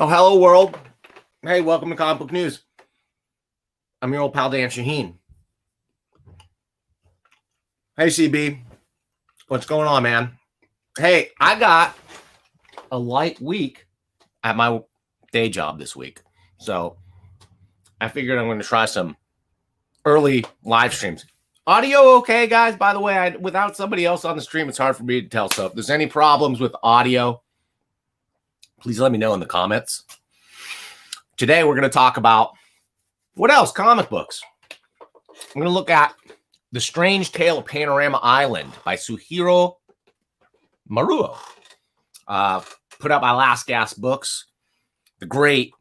Oh, hello, world. Hey, welcome to Comic Book News. I'm your old pal, Dan Shaheen. Hey, CB. What's going on, man? Hey, I got a light week at my day job this week. So I figured I'm going to try some early live streams. Audio okay, guys? By the way, without somebody else on the stream, it's hard for me to tell. So if there's any problems with audio, please let me know in the comments. Today, we're going to talk about what else? Comic books. I'm going to look at The Strange Tale of Panorama Island by Suhiro Maruo. Put out by Last Gasp Books. The great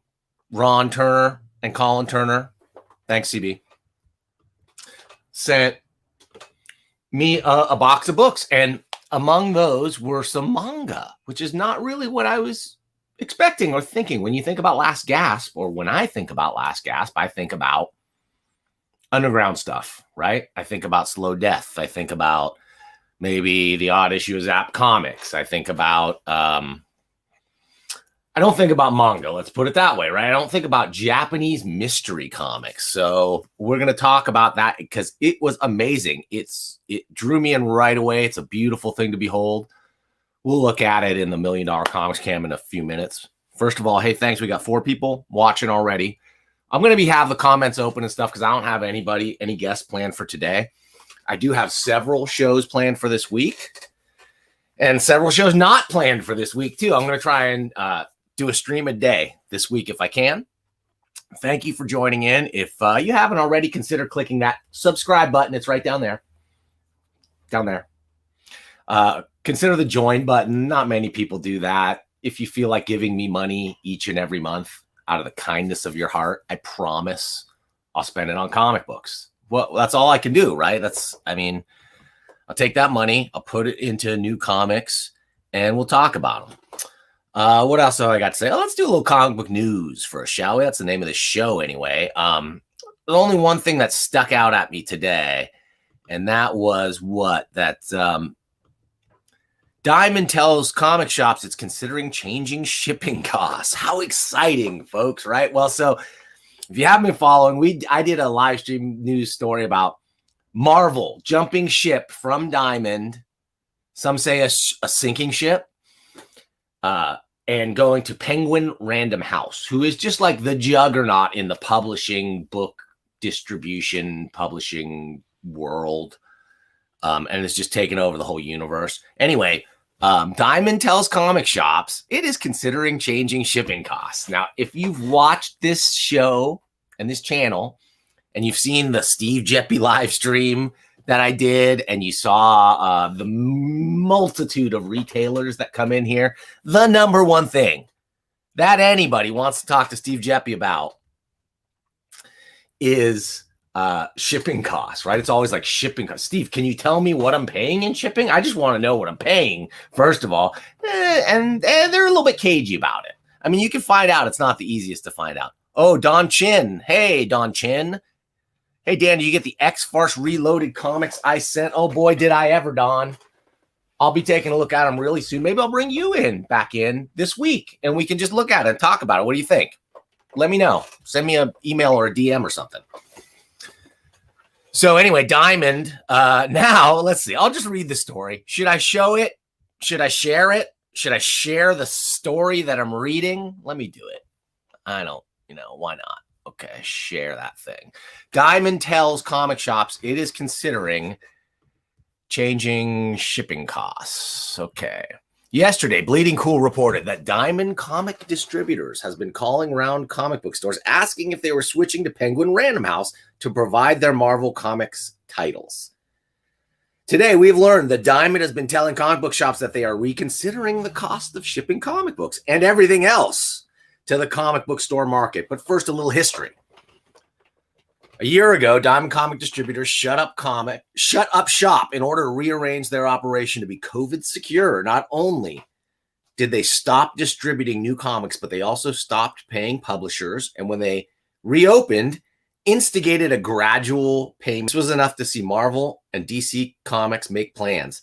Ron Turner and Colin Turner. Thanks, CB. Sent me a box of books. And among those were some manga, which is not really what I was expecting or thinking. When you think about Last Gasp, or when I think about Last Gasp, I think about underground stuff, right? I think about Slow Death. I think about maybe the odd issue of Zap Comics. I think about, I don't think about manga, let's put it that way, right? I don't think about Japanese mystery comics. So we're going to talk about that because it was amazing. It drew me in right away. It's a beautiful thing to behold. We'll look at it in the $1 Million Comics Cam in a few minutes. First of all, hey, thanks. We got 4 people watching already. I'm going to have the comments open and stuff because I don't have any guests planned for today. I do have several shows planned for this week and several shows not planned for this week too. I'm going to try and do a stream a day this week if I can. Thank you for joining in. If you haven't already, consider clicking that subscribe button. It's right down there. Down there. Consider the join button. Not many people do that. If you feel like giving me money each and every month out of the kindness of your heart, I promise I'll spend it on comic books. Well, that's all I can do, right? I'll take that money, I'll put it into new comics, and we'll talk about them. What else have I got to say? Oh, let's do a little comic book news first, shall we? That's the name of the show anyway. The only one thing that stuck out at me today, and that was Diamond tells comic shops it's considering changing shipping costs. How exciting, folks, right? Well, so if you haven't been following, I did a live stream news story about Marvel jumping ship from Diamond, some say a sinking ship, and going to Penguin Random House, who is just like the juggernaut in the publishing, book distribution, publishing world. And it's just taken over the whole universe. Anyway, Diamond tells comic shops it is considering changing shipping costs. Now, if you've watched this show and this channel, and you've seen the Steve Jeppy live stream that I did, and you saw the multitude of retailers that come in here, the number one thing that anybody wants to talk to Steve Jeppy about is shipping costs, right? It's always like shipping costs. Steve, can you tell me what I'm paying in shipping? I just want to know what I'm paying, first of all. And they're a little bit cagey about it. I mean, you can find out. It's not the easiest to find out. Oh, Don Chin. Hey, Don Chin. Hey, Dan, do you get the X-Farce Reloaded comics I sent? Oh, boy, did I ever, Don. I'll be taking a look at them really soon. Maybe I'll bring you back in this week, and we can just look at it and talk about it. What do you think? Let me know. Send me an email or a DM or something. So anyway, Diamond, now, let's see. I'll just read the story. Should I show it? Should I share it? Should I share the story that I'm reading? Let me do it. I don't, why not? Okay, share that thing. Diamond tells comic shops it is considering changing shipping costs. Okay. Yesterday, Bleeding Cool reported that Diamond Comic Distributors has been calling around comic book stores asking if they were switching to Penguin Random House to provide their Marvel Comics titles. Today, we've learned that Diamond has been telling comic book shops that they are reconsidering the cost of shipping comic books and everything else to the comic book store market. But first, a little history. A year ago, Diamond Comic Distributors shut up shop in order to rearrange their operation to be COVID secure. Not only did they stop distributing new comics, but they also stopped paying publishers. And when they reopened, instigated a gradual payment. This was enough to see Marvel and DC Comics make plans.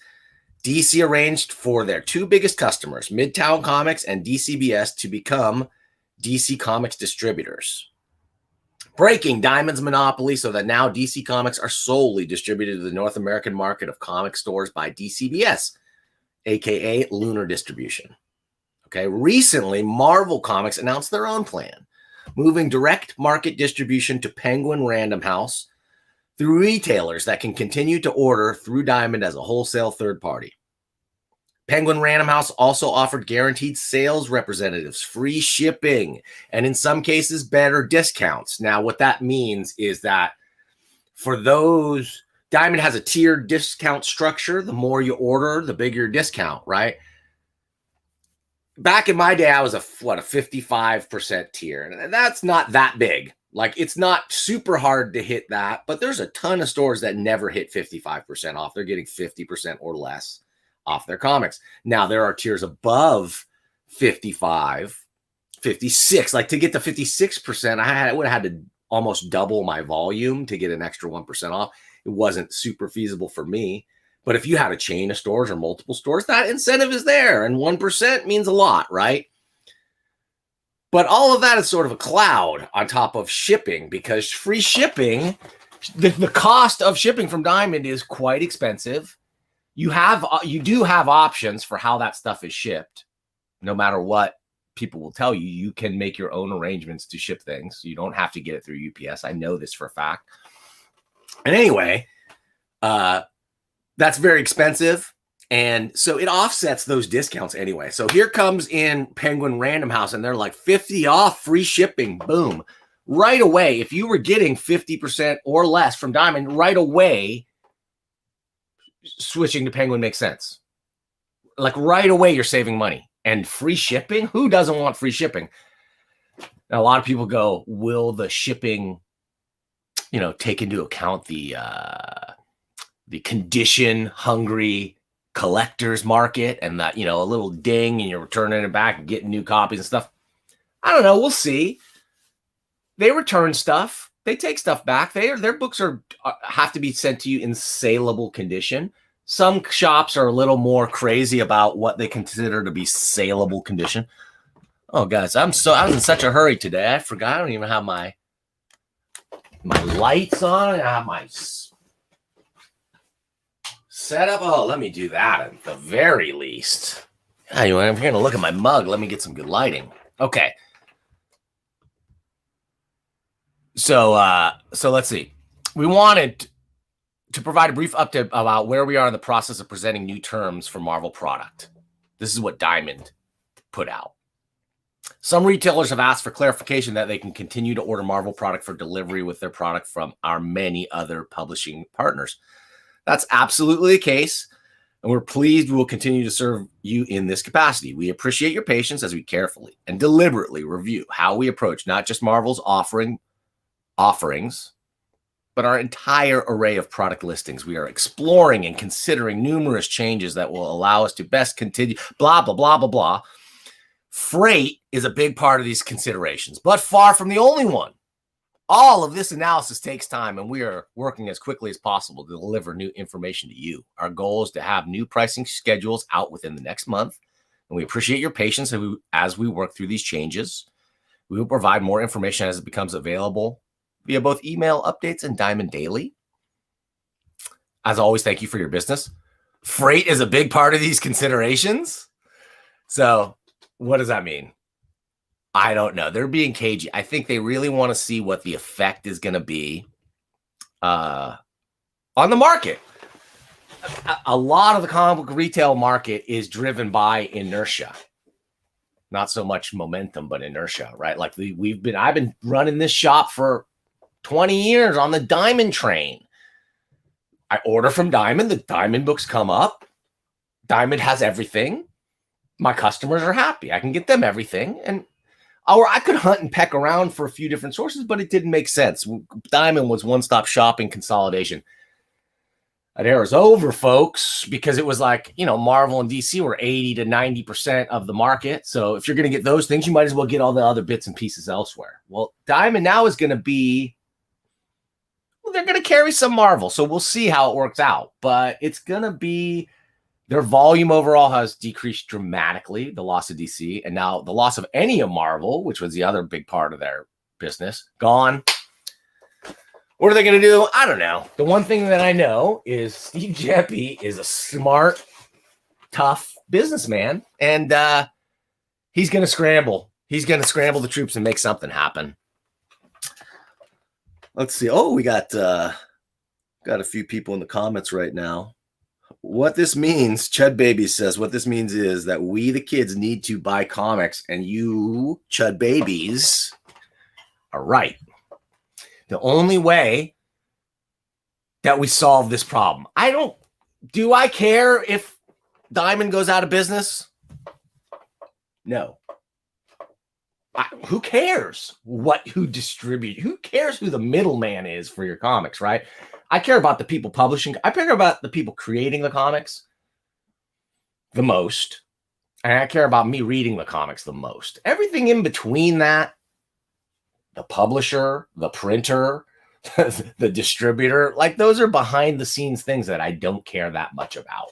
DC arranged for their two biggest customers, Midtown Comics and DCBS, to become DC Comics distributors, breaking Diamond's monopoly so that now DC Comics are solely distributed to the North American market of comic stores by DCBS, aka Lunar Distribution. Okay, recently, Marvel Comics announced their own plan, moving direct market distribution to Penguin Random House through retailers that can continue to order through Diamond as a wholesale third party. Penguin Random House also offered guaranteed sales representatives, free shipping, and in some cases, better discounts. Now, what that means is that for those, Diamond has a tiered discount structure. The more you order, the bigger your discount, right? Back in my day, I was a 55% tier, and that's not that big. Like, it's not super hard to hit that, but there's a ton of stores that never hit 55% off. They're getting 50% or less off their comics. Now, there are tiers above 55, 56. Like, to get to 56%, I would have had to almost double my volume to get an extra 1% off. It wasn't super feasible for me. But if you had a chain of stores or multiple stores, that incentive is there. And 1% means a lot, right? But all of that is sort of a cloud on top of shipping, because free shipping, the cost of shipping from Diamond is quite expensive. You do have options for how that stuff is shipped. No matter what people will tell you, you can make your own arrangements to ship things. You don't have to get it through UPS. I know this for a fact. And anyway, that's very expensive. And so it offsets those discounts anyway. So here comes in Penguin Random House, and they're like 50 off, free shipping. Boom. Right away, if you were getting 50% or less from Diamond, right away, switching to Penguin makes sense. Like, right away, you're saving money. And free shipping? Who doesn't want free shipping? Now, a lot of people go, will the shipping, take into account the condition hungry collector's market, and that, a little ding and you're returning it back and getting new copies and stuff? I don't know. We'll see. They return stuff. They take stuff back. Their books have to be sent to you in saleable condition. Some shops are a little more crazy about what they consider to be saleable condition. Oh, guys, I was in such a hurry today. I forgot. I don't even have my lights on. I have my setup. Oh, let me do that at the very least. Anyway, if you're gonna look at my mug, let me get some good lighting. Okay. So let's see. We wanted to provide a brief update about where we are in the process of presenting new terms for Marvel product. This is what Diamond put out. Some retailers have asked for clarification that they can continue to order Marvel product for delivery with their product from our many other publishing partners. That's absolutely the case, and we're pleased we will continue to serve you in this capacity. We appreciate your patience as we carefully and deliberately review how we approach not just Marvel's offerings, but our entire array of product listings. We are exploring and considering numerous changes that will allow us to best continue, blah, blah, blah, blah, blah. Freight is a big part of these considerations, but far from the only one. All of this analysis takes time, and we are working as quickly as possible to deliver new information to you. Our goal is to have new pricing schedules out within the next month, and we appreciate your patience as we work through these changes. We will provide more information as it becomes available via both email updates and Diamond Daily. As always, thank you for your business. Freight is a big part of these considerations. So what does that mean? I don't know. They're being cagey. I think they really want to see what the effect is going to be on the market. a lot of the comic book retail market is driven by inertia. Not so much momentum, but inertia, right? Like I've been running this shop for 20 years on the Diamond train. I order from Diamond, the Diamond books come up. Diamond has everything. My customers are happy. I can get them everything. Or I could hunt and peck around for a few different sources, but it didn't make sense. Diamond was one-stop shopping consolidation. That era is over, folks, because it was like, Marvel and DC were 80 to 90% of the market. So if you're going to get those things, you might as well get all the other bits and pieces elsewhere. Well, Diamond now is going to be, they're going to carry some Marvel. So we'll see how it works out. But it's going to be, their volume overall has decreased dramatically, the loss of DC. And now the loss of any of Marvel, which was the other big part of their business, gone. What are they going to do? I don't know. The one thing that I know is Steve Geppi is a smart, tough businessman, and he's going to scramble. He's going to scramble the troops and make something happen. Let's see. Oh, we got a few people in the comments right now. What this means, Chud Baby says, what this means is that we, the kids, need to buy comics, and you, Chud Babies, are right. The only way that we solve this problem. Do I care if Diamond goes out of business? No. Who cares who distribute? Who cares who the middleman is for your comics, right? I care about the people publishing. I care about the people creating the comics the most. And I care about me reading the comics the most. Everything in between that, the publisher, the printer, the distributor, like those are behind the scenes things that I don't care that much about.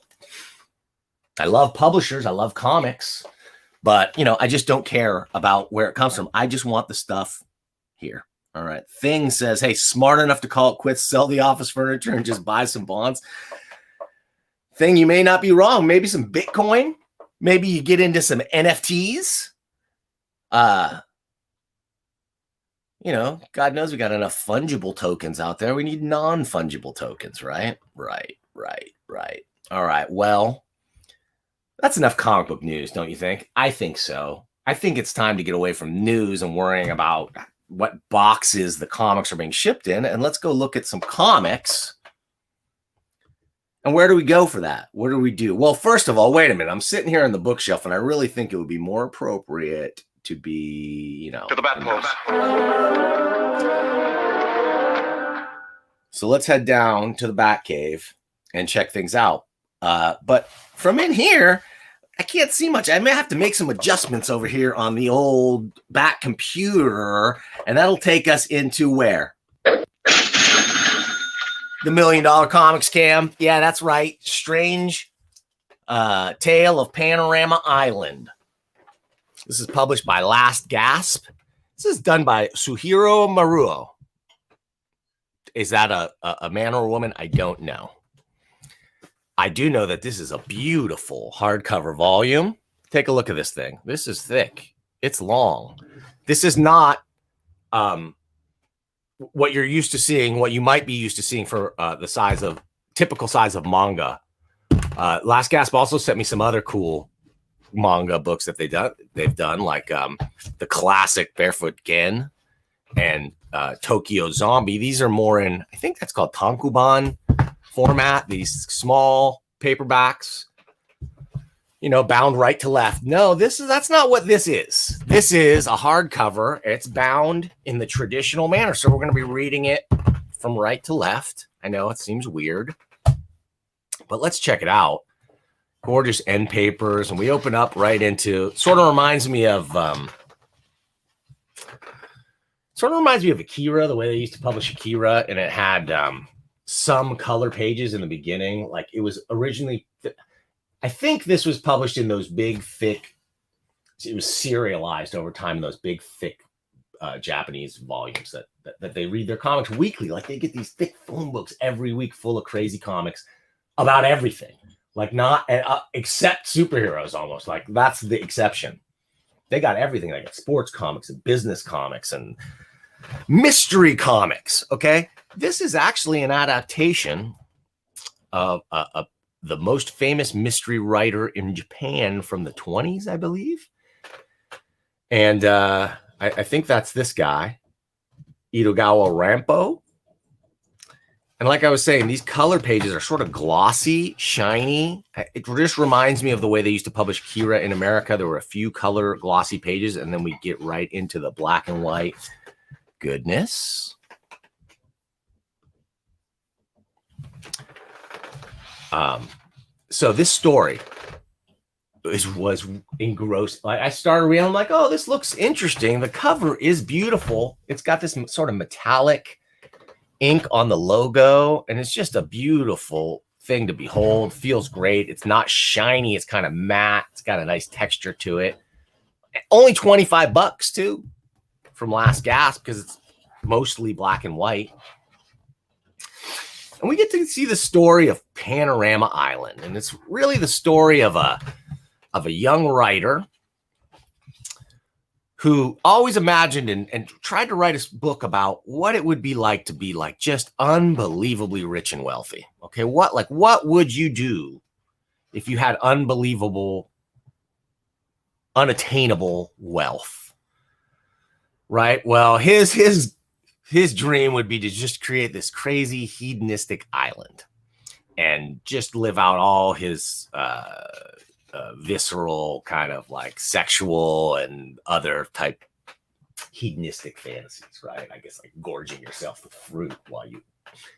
I love publishers. I love comics, but I just don't care about where it comes from. I just want the stuff here. All right. Thing says, hey, smart enough to call it quits, sell the office furniture and just buy some bonds. Thing, you may not be wrong. Maybe some Bitcoin. Maybe you get into some NFTs. God knows we got enough fungible tokens out there. We need non-fungible tokens, right? Right. All right. Well, that's enough comic book news, don't you think? I think so. I think it's time to get away from news and worrying about what boxes the comics are being shipped in. And let's go look at some comics. And where do we go for that? What do we do? Well, first of all, wait a minute. I'm sitting here on the bookshelf, and I really think it would be more appropriate to be, to the bat post. So let's head down to the Bat Cave and check things out. But from in here, I can't see much. I may have to make some adjustments over here on the old Bat computer, and that'll take us into where? The $1 Million Comics Cam. Yeah, that's right. Strange Tale of Panorama Island. This is published by Last Gasp. This is done by Suhiro Maruo. Is that a man or a woman? I don't know. I do know that this is a beautiful hardcover volume. Take a look at this thing. This is thick. It's long. This is not what you're used to seeing, what you might be used to seeing for the typical size of manga. Last Gasp also sent me some other cool manga books that they've done, like the classic Barefoot Gen and Tokyo Zombie. These are more in, I think that's called Tankuban format, these small paperbacks, bound right to left. No, that's not what this is. This is a hardcover. It's bound in the traditional manner. So we're going to be reading it from right to left. I know it seems weird, but let's check it out. Gorgeous end papers, and we open up right into, sort of reminds me of Akira, the way they used to publish Akira, and it had some color pages in the beginning. Like it was originally, I think this was published in those big, thick, it was serialized over time in those big, thick Japanese volumes that they read their comics weekly. Like they get these thick phone books every week full of crazy comics about everything. Like not except superheroes, almost like that's the exception. They got everything. They got sports comics and business comics and mystery comics. Okay. This is actually an adaptation of the most famous mystery writer in Japan from the 20s, I believe. And I think that's this guy, Itogawa Rampo. And like I was saying, these color pages are sort of glossy, shiny. It just reminds me of the way they used to publish Kira in America. There were a few color glossy pages, and then we get right into the black and white goodness. So this story was engrossed. I started reading, I'm like, oh, this looks interesting. The cover is beautiful. It's got this sort of metallic ink on the logo, and it's just a beautiful thing to behold. Feels great. It's not shiny. It's kind of matte. It's got a nice texture to it. Only $25 too from Last Gasp, because it's mostly black and white. And we get to see the story of Panorama Island, and it's really the story of a young writer who always imagined and tried to write a book about what it would be like to be like just unbelievably rich and wealthy. Okay, what would you do if you had unbelievable, unattainable wealth? Right? Well, his dream would be to just create this crazy hedonistic island and just live out all his visceral kind of like sexual and other type hedonistic fantasies, right? I guess like gorging yourself with fruit while you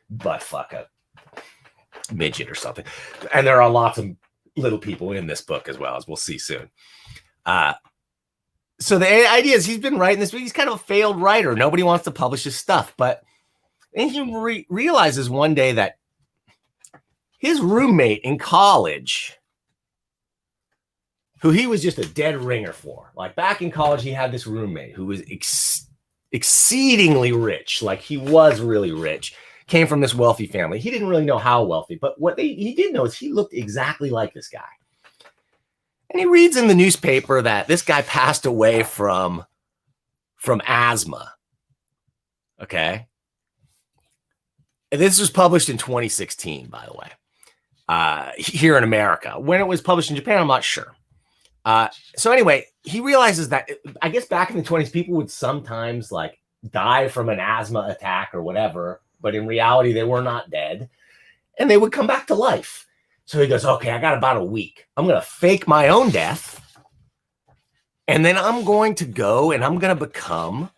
butt fuck a midget or something. And there are lots of little people in this book as well, as we'll see soon. So the idea is he's been writing this, but he's kind of a failed writer. Nobody wants to publish his stuff, but then he realizes one day that his roommate in college, who he was just a dead ringer for. Like back in college, he had this roommate who was exceedingly rich. Like he was really rich, came from this wealthy family. He didn't really know how wealthy, but what he did know is he looked exactly like this guy. And he reads in the newspaper that this guy passed away from asthma. Okay. And this was published in 2016, by the way, here in America. When it was published in Japan, I'm not sure. So anyway, he realizes that I guess back in the 20s, people would sometimes like die from an asthma attack or whatever, but in reality, they were not dead and they would come back to life. So he goes, okay, I got about a week. I'm going to fake my own death. And then I'm going to go and I'm going to become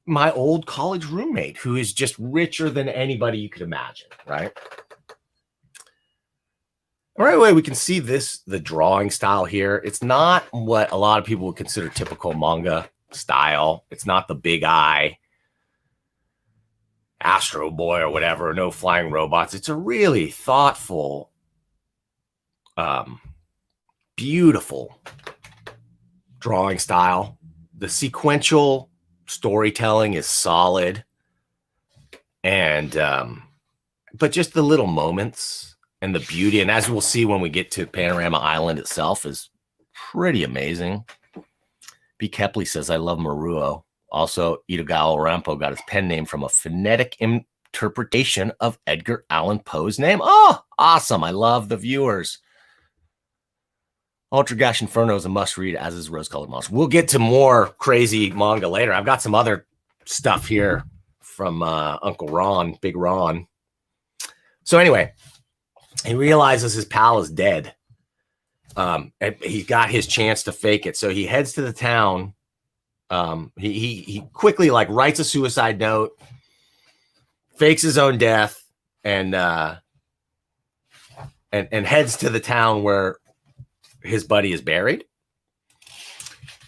my old college roommate who is just richer than anybody you could imagine, right? Right away, we can see the drawing style here. It's not what a lot of people would consider typical manga style. It's not the big eye, Astro Boy or whatever, no flying robots. It's a really thoughtful, beautiful drawing style. The sequential storytelling is solid. And, but just the little moments and the beauty, and as we'll see when we get to Panorama Island itself, is pretty amazing. B. Kepley says, I love Maruo. Also, Itogawa Rampo got his pen name from a phonetic interpretation of Edgar Allan Poe's name. Oh, awesome. I love the viewers. Ultra Gash Inferno is a must-read, as is Rose-Colored Monster. We'll get to more crazy manga later. I've got some other stuff here from Uncle Ron, Big Ron. So anyway, he realizes his pal is dead. And he got his chance to fake it. So he heads to the town. He quickly like writes a suicide note, fakes his own death, and heads to the town where his buddy is buried.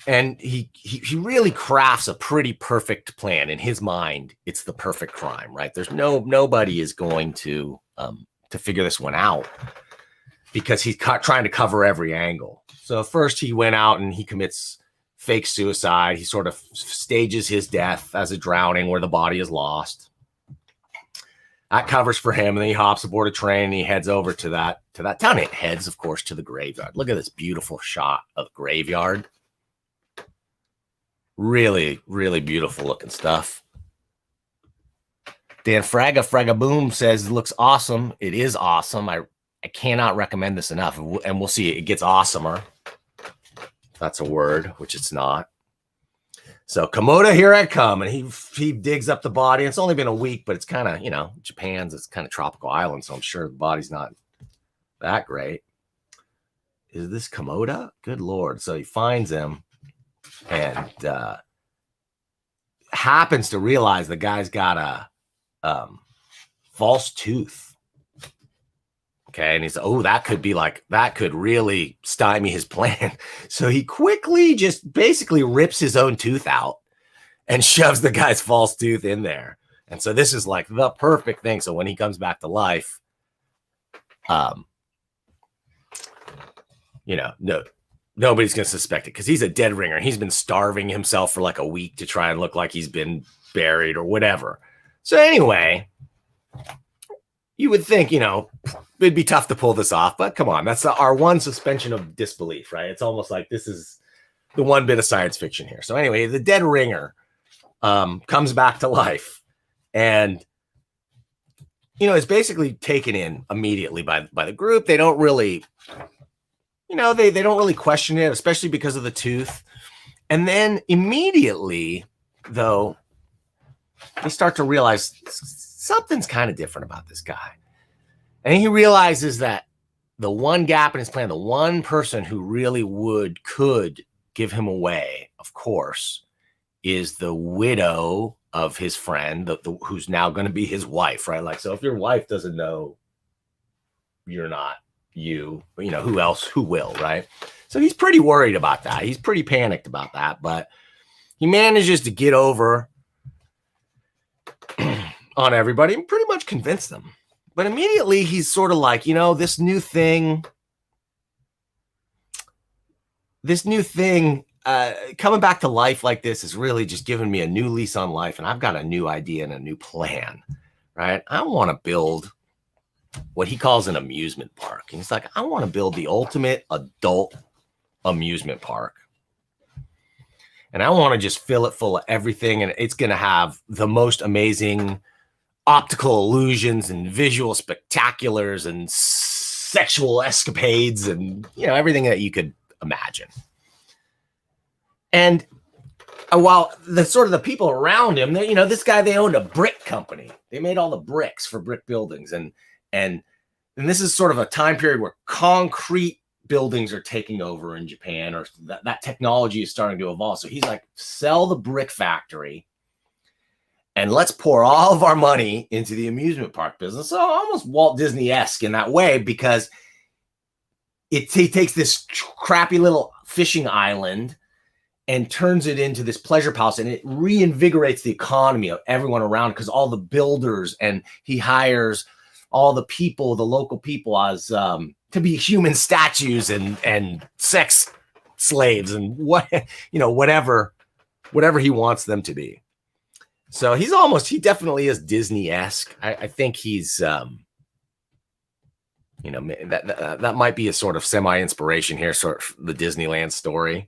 And he really crafts a pretty perfect plan. In his mind, it's the perfect crime, right? There's nobody is going to figure this one out because he's trying to cover every angle. So first he went out and he commits fake suicide. He sort of stages his death as a drowning where the body is lost. That covers for him, and then he hops aboard a train and he heads over to that town. It heads, of course, to the graveyard. Look at this beautiful shot of the graveyard. Really, really beautiful looking stuff. Dan Fragga Boom says it looks awesome. It is awesome. I cannot recommend this enough. And we'll see. It gets awesomer. That's a word, which it's not. So Komoda, here I come. And he digs up the body. It's only been a week, but it's kind of, you know, Japan's, it's kind of tropical island. So I'm sure the body's not that great. Is this Komoda? Good Lord. So he finds him and happens to realize the guy's got a false tooth. Okay. And he's, oh, that could really stymie his plan. So he quickly just basically rips his own tooth out and shoves the guy's false tooth in there. And so this is like the perfect thing. So when he comes back to life, you know, nobody's going to suspect it because he's a dead ringer. He's been starving himself for like a week to try and look like he's been buried or whatever. So anyway, you would think, you know, it'd be tough to pull this off, but come on, that's our one suspension of disbelief, right? It's almost like this is the one bit of science fiction here. So anyway, the dead ringer comes back to life and, you know, is basically taken in immediately by the group. They don't really, you know, they don't really question it, especially because of the tooth. And then immediately, though, they start to realize something's kind of different about this guy. And he realizes that the one gap in his plan, the one person who really could give him away, of course, is the widow of his friend, who's now going to be his wife, right? Like, so if your wife doesn't know you're not you know, who will, right? So he's pretty worried about that. He's pretty panicked about that, but he manages to get over on everybody and pretty much convince them. But immediately he's sort of like, you know, this new thing coming back to life like this is really just giving me a new lease on life. And I've got a new idea and a new plan, right? I want to build what he calls an amusement park. And he's like, I want to build the ultimate adult amusement park. And I want to just fill it full of everything. And it's going to have the most amazing optical illusions and visual spectaculars and sexual escapades and, you know, everything that you could imagine. And while the people around him, you know, this guy, they owned a brick company. They made all the bricks for brick buildings. And this is sort of a time period where concrete buildings are taking over in Japan, or that technology is starting to evolve. So he's like, sell the brick factory and let's pour all of our money into the amusement park business. So almost Walt Disney-esque in that way, because he takes this crappy little fishing island and turns it into this pleasure palace, and it reinvigorates the economy of everyone around, because all the builders, and he hires all the people, the local people, as to be human statues and sex slaves and whatever he wants them to be. So he definitely is Disney-esque. I think he's that might be a sort of semi-inspiration here, sort of the Disneyland story.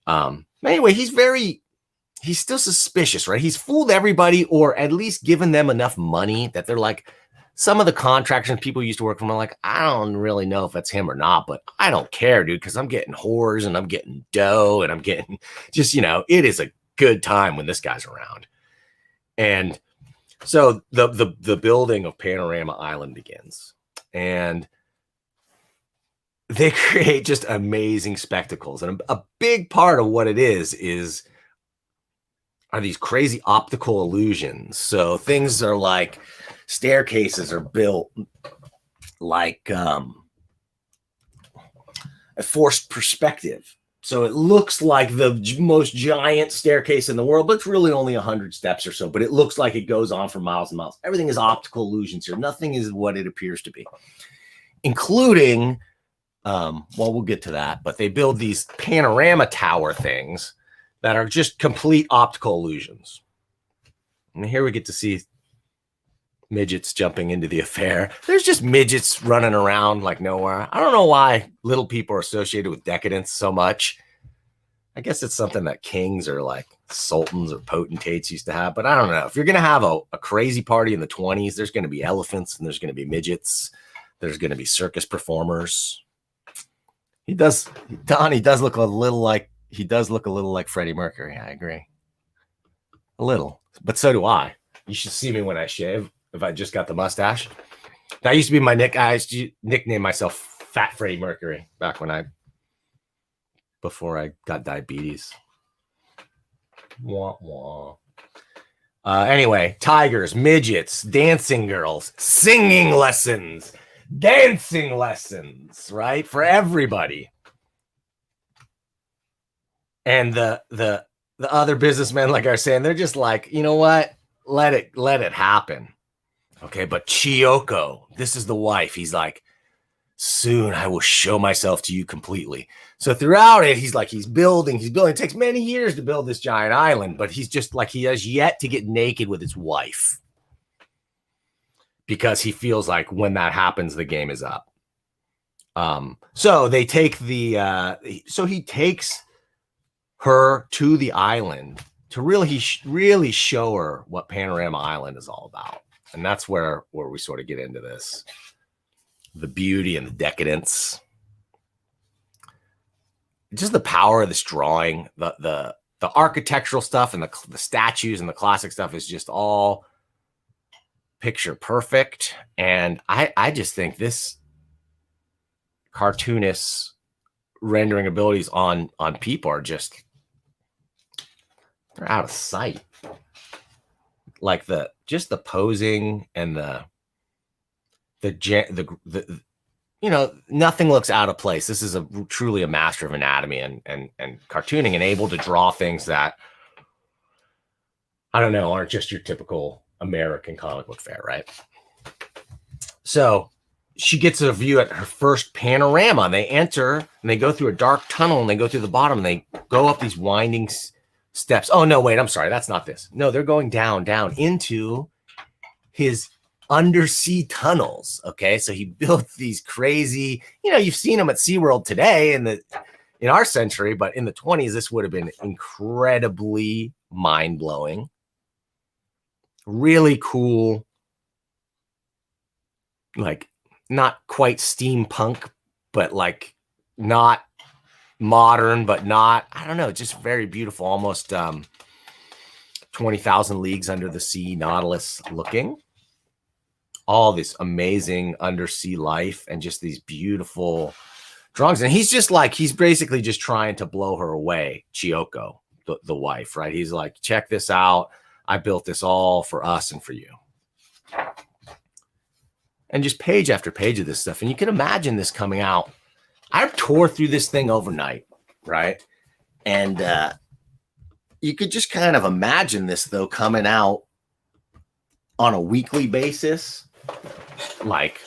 Anyway, he's still suspicious, right? He's fooled everybody, or at least given them enough money that they're like, some of the contractors and people used to work for him are like, I don't really know if that's him or not, but I don't care, dude, because I'm getting whores and I'm getting dough and I'm getting just, you know, it is a good time when this guy's around. And so the building of Panorama Island begins, and they create just amazing spectacles. And a big part of what it are these crazy optical illusions. So things are like, staircases are built like a forced perspective. So it looks like the most giant staircase in the world, but it's really only 100 steps or so. But it looks like it goes on for miles and miles. Everything is optical illusions here. Nothing is what it appears to be, including, we'll get to that, but they build these panorama tower things that are just complete optical illusions. And here we get to see midgets jumping into the affair. There's just midgets running around like nowhere. I don't know why little people are associated with decadence so much. I guess it's something that kings are like sultans or potentates used to have. But I don't know. If you're going to have a crazy party in the 20s, there's going to be elephants and there's going to be midgets. There's going to be circus performers. He does look a little like Freddie Mercury. I agree. A little, but so do I. You should see me when I shave. If I just got the mustache. That used to be my I used to nickname myself Fat Freddie Mercury back before I got diabetes. Wah, wah. Anyway, tigers, midgets, dancing girls, singing lessons, dancing lessons, right? For everybody. And the other businessmen, like I was saying, they're just like, you know what? Let it happen. Okay, but Chiyoko, this is the wife. He's like, soon I will show myself to you completely. So throughout it, he's building. It takes many years to build this giant island, but he's just like, he has yet to get naked with his wife because he feels like when that happens, the game is up. So they take so he takes her to the island to really show her what Panorama Island is all about. And that's where we sort of get into this, the beauty and the decadence, just the power of this drawing, the architectural stuff and the statues and the classic stuff is just all picture perfect. And I just think this cartoonist's rendering abilities on people are just, they're out of sight. Like the posing and the nothing looks out of place. This is truly a master of anatomy and cartooning, and able to draw things that, I don't know, aren't just your typical American comic book fare, right? So she gets a view at her first panorama, and they enter and they go through a dark tunnel and they go through the bottom and they go up these winding steps. Oh no, wait, I'm sorry. That's not this. No, they're going down into his undersea tunnels. Okay. So he built these crazy, you've seen them at SeaWorld today in our century, but in the 20s, this would have been incredibly mind-blowing. Really cool. Like not quite steampunk, but like not modern, but not, I don't know, just very beautiful, almost 20,000 Leagues Under the Sea, Nautilus looking. All this amazing undersea life and just these beautiful drawings. And he's basically just trying to blow her away, Chiyoko, the wife, right? He's like, check this out. I built this all for us and for you. And just page after page of this stuff. And you can imagine this coming out. I tore through this thing overnight, right? And you could just kind of imagine this, though, coming out on a weekly basis, like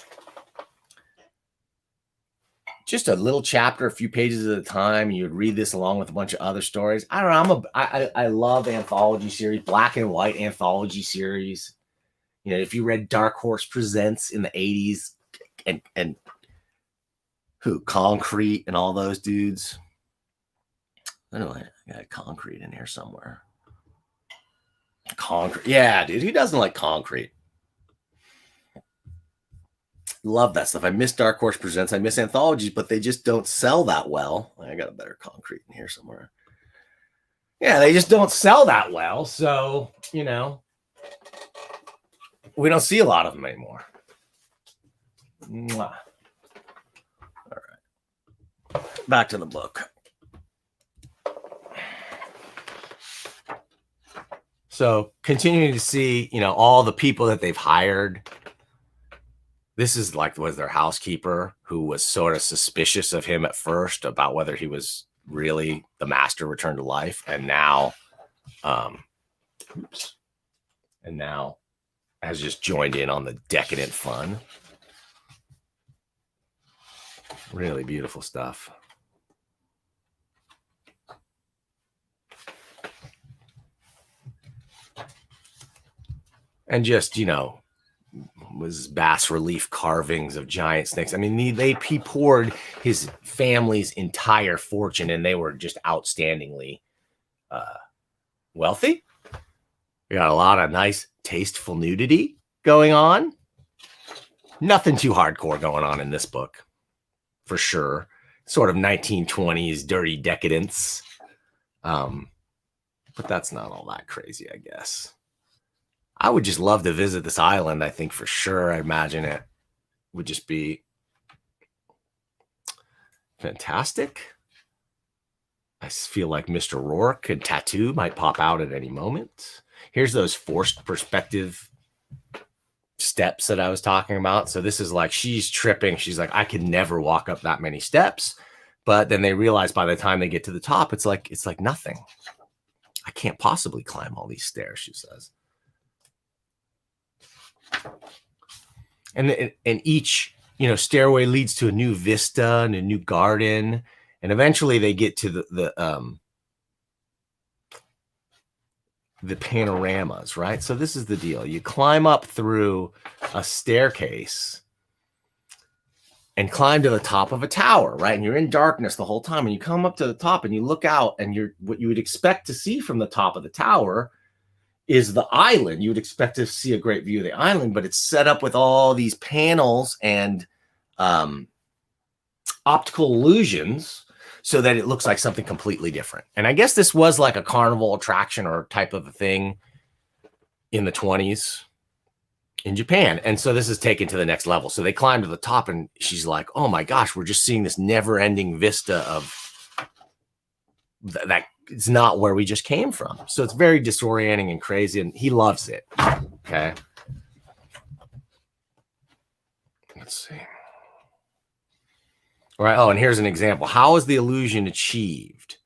just a little chapter, a few pages at a time. You would read this along with a bunch of other stories. I don't know. I love anthology series, black and white anthology series. If you read Dark Horse Presents in the 80s and Concrete and all those dudes. Anyway, I got Concrete in here somewhere. Concrete. Yeah, dude. Who doesn't like Concrete? Love that stuff. I miss Dark Horse Presents. I miss anthologies, but they just don't sell that well. I got a better Concrete in here somewhere. Yeah, they just don't sell that well. So, we don't see a lot of them anymore. Mwah. Back to the book. So continuing to see, all the people that they've hired. This is was their housekeeper, who was sort of suspicious of him at first about whether he was really the master returned to life. And now, has just joined in on the decadent fun. Really beautiful stuff. And just, was bas relief carvings of giant snakes. I mean, he poured his family's entire fortune, and they were just outstandingly wealthy. We got a lot of nice, tasteful nudity going on. Nothing too hardcore going on in this book, for sure. Sort of 1920s dirty decadence. But that's not all that crazy, I guess. I would just love to visit this island, I think, for sure. I imagine it would just be fantastic. I feel like Mr. Rourke and Tattoo might pop out at any moment. Here's those forced perspective steps that I was talking about. So this is like, she's tripping. She's like, I could never walk up that many steps. But then they realize by the time they get to the top, it's like nothing. I can't possibly climb all these stairs, she says. And each, stairway leads to a new vista and a new garden. And eventually they get to the panoramas, right? So this is the deal. You climb up through a staircase and climb to the top of a tower, right? And you're in darkness the whole time. And you come up to the top and you look out, and what you would expect to see from the top of the tower is the island. You would expect to see a great view of the island, but it's set up with all these panels and optical illusions so that it looks like something completely different. And I guess this was like a carnival attraction or type of a thing in the 20s in Japan. And so this is taken to the next level. So they climb to the top, and she's like, oh my gosh, we're just seeing this never-ending vista of that. It's not where we just came from. So it's very disorienting and crazy, and he loves it. Okay. Let's see. All right. Oh, and here's an example. How is the illusion achieved?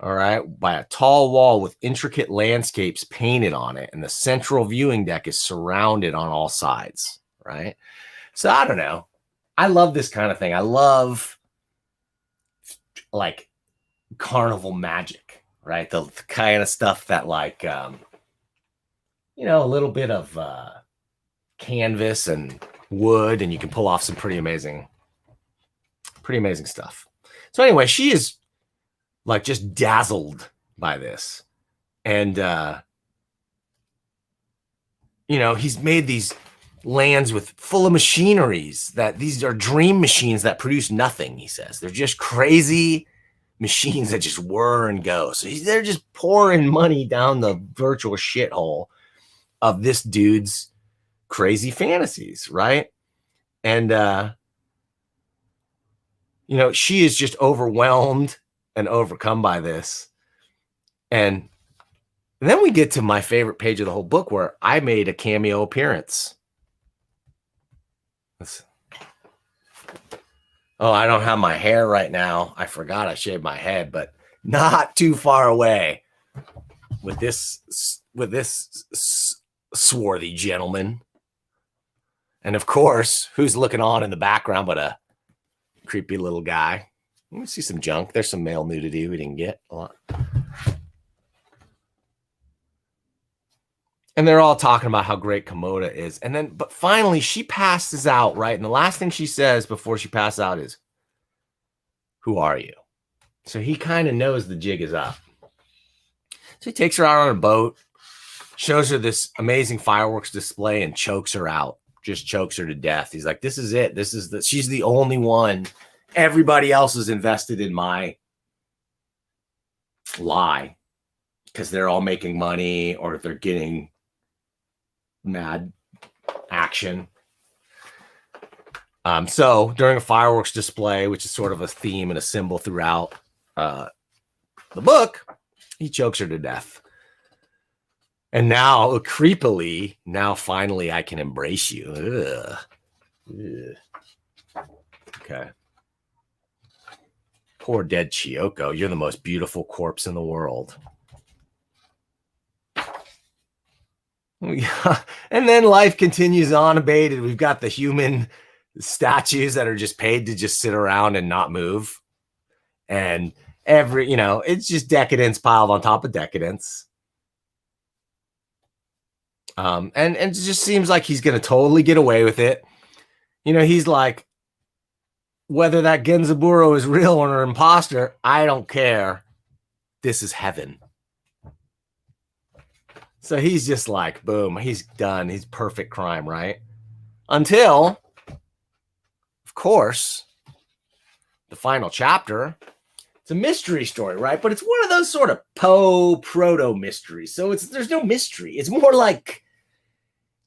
All right. By a tall wall with intricate landscapes painted on it, and the central viewing deck is surrounded on all sides. Right. So I don't know. I love this kind of thing. I love like carnival magic, right? The kind of stuff that like, a little bit of canvas and wood, and you can pull off some pretty amazing stuff. So anyway, she is like just dazzled by this. And, he's made these lands with full of machineries that these are dream machines that produce nothing, he says. They're just crazy machines that just whir and go. So they're just pouring money down the virtual shithole of this dude's crazy fantasies, right? And, she is just overwhelmed and overcome by this. And then we get to my favorite page of the whole book, where I made a cameo appearance. I don't have my hair right now. I forgot I shaved my head, but not too far away with this swarthy gentleman. And of course, who's looking on in the background but a creepy little guy? Let me see some junk. There's some male nudity we didn't get a lot. And they're all talking about how great Komoda is. But finally she passes out, right? And the last thing she says before she passes out is, who are you? So he kind of knows the jig is up. So he takes her out on a boat, shows her this amazing fireworks display, and chokes her out. Just chokes her to death. He's like, this is it. She's the only one. Everybody else is invested in my lie because they're all making money or they're getting mad action. So during a fireworks display, which is sort of a theme and a symbol throughout the book, he chokes her to death. And now, creepily, finally I can embrace you. Ugh. Ugh. Okay. Poor dead Chiyoko. You're the most beautiful corpse in the world. And then life continues unabated. We've got the human statues that are just paid to just sit around and not move. And it's just decadence piled on top of decadence. And it just seems like he's going to totally get away with it. He's like, whether that Genzaburo is real or an imposter, I don't care. This is heaven. So he's just like, boom, he's done. He's perfect crime, right? Until, of course, the final chapter. It's a mystery story, right? But it's one of those sort of Poe proto mysteries. So there's no mystery. It's more like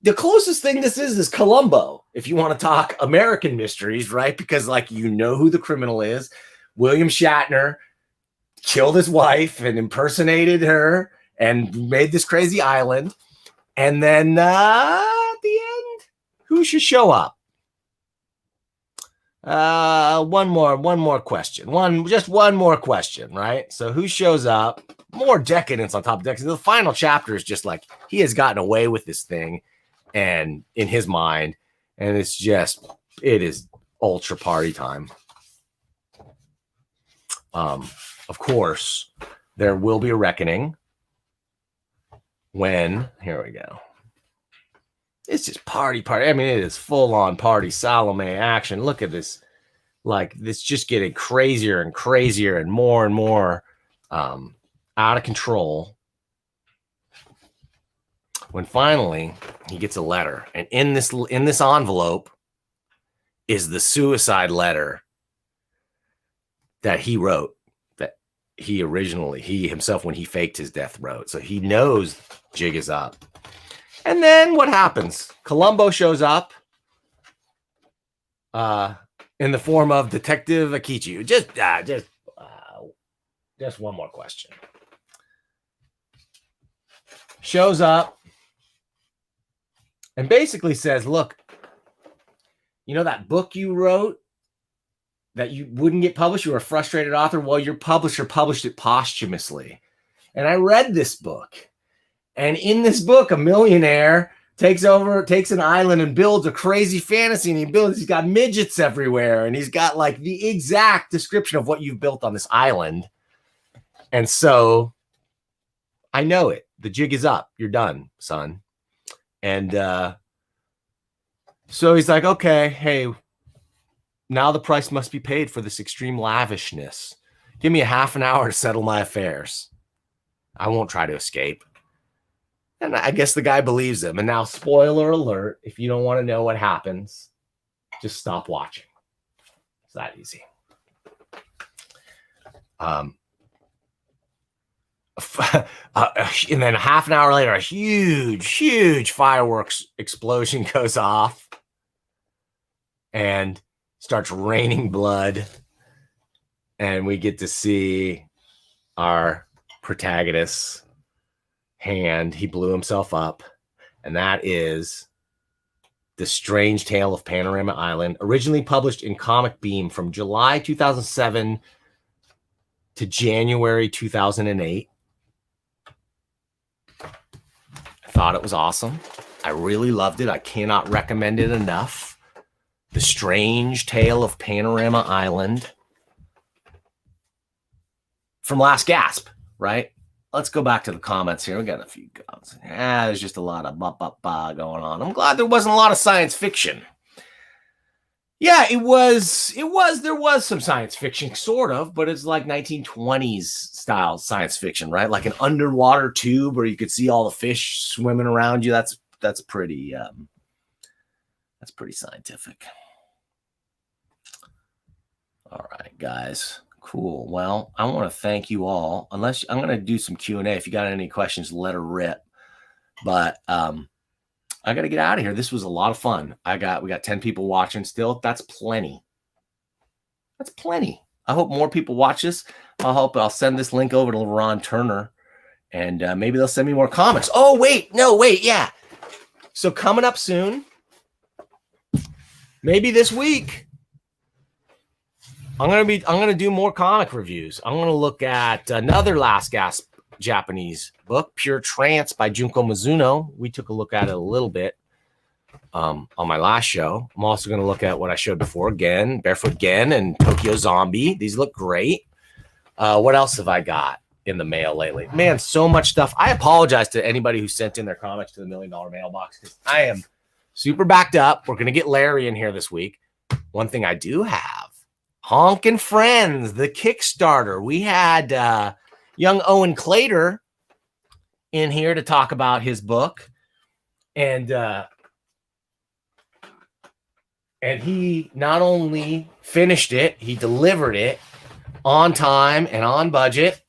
the closest thing this is Columbo, if you want to talk American mysteries, right? Because like you know who the criminal is. William Shatner killed his wife and impersonated her and made this crazy island. And then at the end, who should show up? One more question. Just one more question, right? So who shows up? More decadence on top of decadence. The final chapter is just like he has gotten away with this thing, and in his mind, and it is ultra party time. Of course, there will be a reckoning when here we go. It's just party. I mean, it is full on party Salome action. Look at this. Like this just getting crazier and crazier and more out of control. When finally he gets a letter, and in this envelope is the suicide letter that he wrote, that he himself, when he faked his death, wrote. So he knows jig is up. And then what happens? Columbo shows up in the form of Detective Akichi. Just one more question. Shows up and basically says, look, you know that book you wrote that you wouldn't get published? You were a frustrated author. Well, your publisher published it posthumously. And I read this book. And in this book, a millionaire takes an island and builds a crazy fantasy. And he's got midgets everywhere. And he's got like the exact description of what you've built on this island. And so I know it. The jig is up. You're done, son. And so he's like, okay, hey, now the price must be paid for this extreme lavishness. Give me a half an hour to settle my affairs. I won't try to escape. And I guess the guy believes him. And now, spoiler alert, if you don't want to know what happens, just stop watching. It's that easy. And then half an hour later, a huge fireworks explosion goes off and starts raining blood. And we get to see our protagonist's hand. He blew himself up. And that is The Strange Tale of Panorama Island, originally published in Comic Beam from July 2007 to January 2008. I thought it was awesome. I really loved it. I cannot recommend it enough. The Strange Tale of Panorama Island from Last Gasp, right? Let's go back to the comments here. We got a few comments. There's just a lot of going on. I'm glad there wasn't a lot of science fiction. Yeah, there was some science fiction, sort of, but it's like 1920s style science fiction, right? Like an underwater tube where you could see all the fish swimming around you. That's pretty scientific. All right, guys. Cool. Well, I want to thank you all. Unless I'm going to do some Q&A. If you got any questions, let her rip. But I got to get out of here. This was a lot of fun. We got 10 people watching still. That's plenty. That's plenty. I hope more people watch this. I'll send this link over to Ron Turner, and maybe they'll send me more comics. Oh, wait. Yeah. So coming up soon, maybe this week, I'm gonna do more comic reviews. I'm gonna look at another Last Gasp Japanese book, Pure Trance by Junko Mizuno. We took a look at it a little bit on my last show. I'm also gonna look at what I showed before, Barefoot Gen and Tokyo Zombie. These look great. What else have I got in the mail lately? Man, so much stuff. I apologize to anybody who sent in their comics to the $1 Million Mailbox because I am super backed up. We're gonna get Larry in here this week. One thing I do have. Honk and Friends, the Kickstarter. We had young Owen Clater in here to talk about his book. And he not only finished it, he delivered it on time and on budget.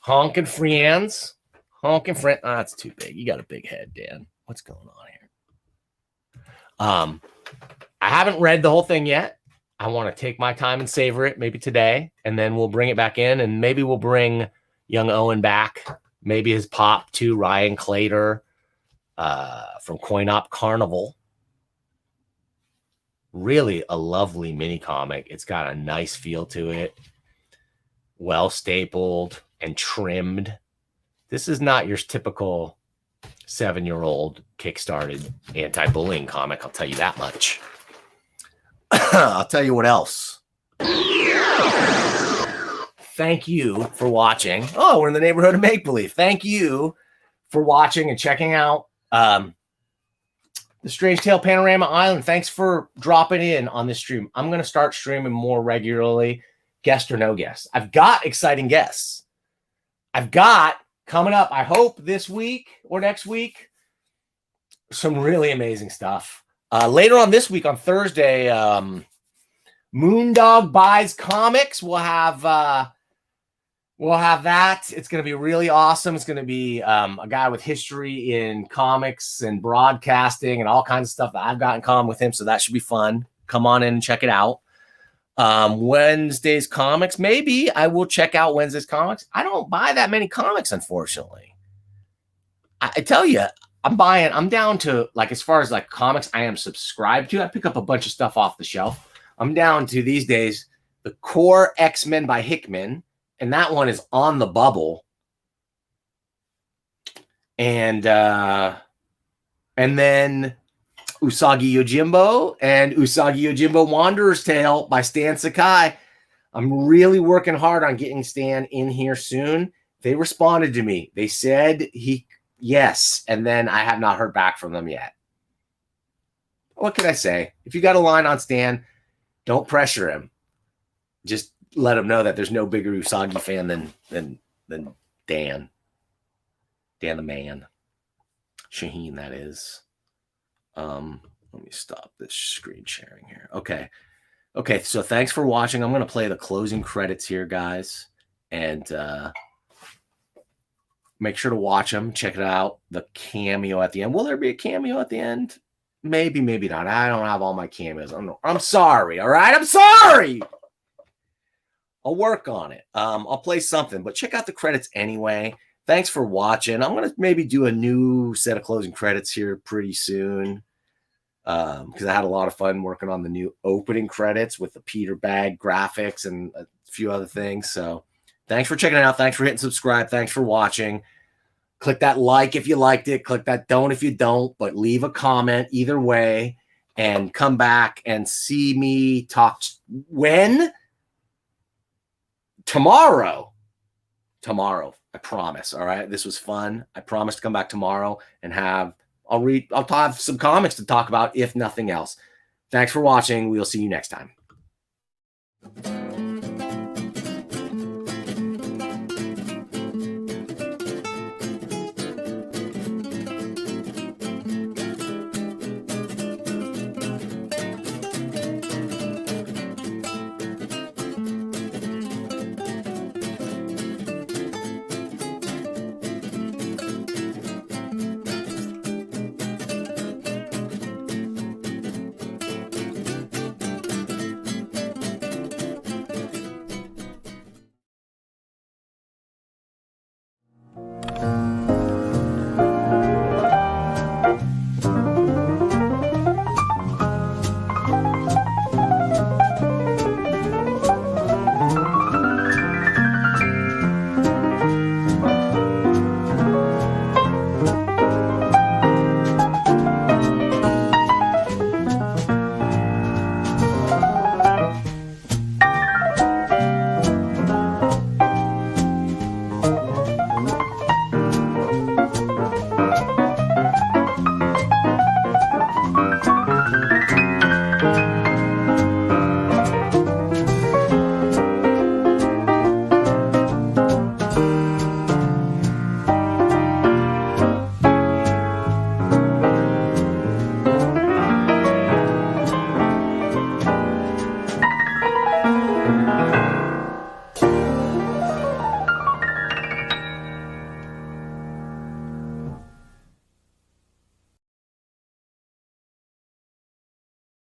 Honking friends. Honking friend. Oh, that's too big. You got a big head, Dan. What's going on here? I haven't read the whole thing yet. I want to take my time and savor it, maybe today, and then we'll bring it back in, and maybe we'll bring young Owen back, maybe his pop too, Ryan Clater from Coin Op Carnival. Really a lovely mini comic. It's got a nice feel to it, well stapled and trimmed. This is not your typical 7-year-old kickstarted anti-bullying comic, I'll tell you that much. I'll tell you what else. Thank you for watching. Oh, we're in the neighborhood of make-believe. Thank you for watching and checking out the Strange Tale Panorama Island. Thanks for dropping in on this stream. I'm going to start streaming more regularly, guest or no guest. I've got exciting guests. I've got coming up, I hope this week or next week, some really amazing stuff. Later on this week, on Thursday, Moondog Buys Comics. We'll have that. It's going to be really awesome. It's going to be a guy with history in comics and broadcasting and all kinds of stuff that I've got in common with him. So that should be fun. Come on in and check it out. Wednesday's comics. Maybe I will check out Wednesday's comics. I don't buy that many comics, unfortunately. I tell you, I'm down to, like, as far as like comics I am subscribed to, I pick up a bunch of stuff off the shelf. I'm down to these days the Core X-Men by Hickman, and that one is on the bubble. And then Usagi Yojimbo and Usagi Yojimbo Wanderer's Tale by Stan Sakai. I'm really working hard on getting Stan in here soon. They responded to me. They said yes, and then I have not heard back from them yet. What can I say? If you got a line on Stan, don't pressure him. Just let him know that there's no bigger Usagi fan than Dan. Dan the man. Shaheen, that is. Let me stop this screen sharing here. Okay, so thanks for watching. I'm going to play the closing credits here, guys. And make sure to watch them. Check it out. The cameo at the end. Will there be a cameo at the end? Maybe, maybe not. I don't have all my cameos. I'm sorry. All right. I'm sorry. I'll work on it. I'll play something, but check out the credits anyway. Thanks for watching. I'm going to maybe do a new set of closing credits here pretty soon. Because I had a lot of fun working on the new opening credits with the Peter Bag graphics and a few other things. So thanks for checking it out. Thanks for hitting subscribe. Thanks for watching. Click that like if you liked it. Click that don't if you don't, but leave a comment either way and come back and see me talk when? Tomorrow. I promise. All right. This was fun. I promise to come back tomorrow and I'll have some comics to talk about, if nothing else. Thanks for watching. We'll see you next time.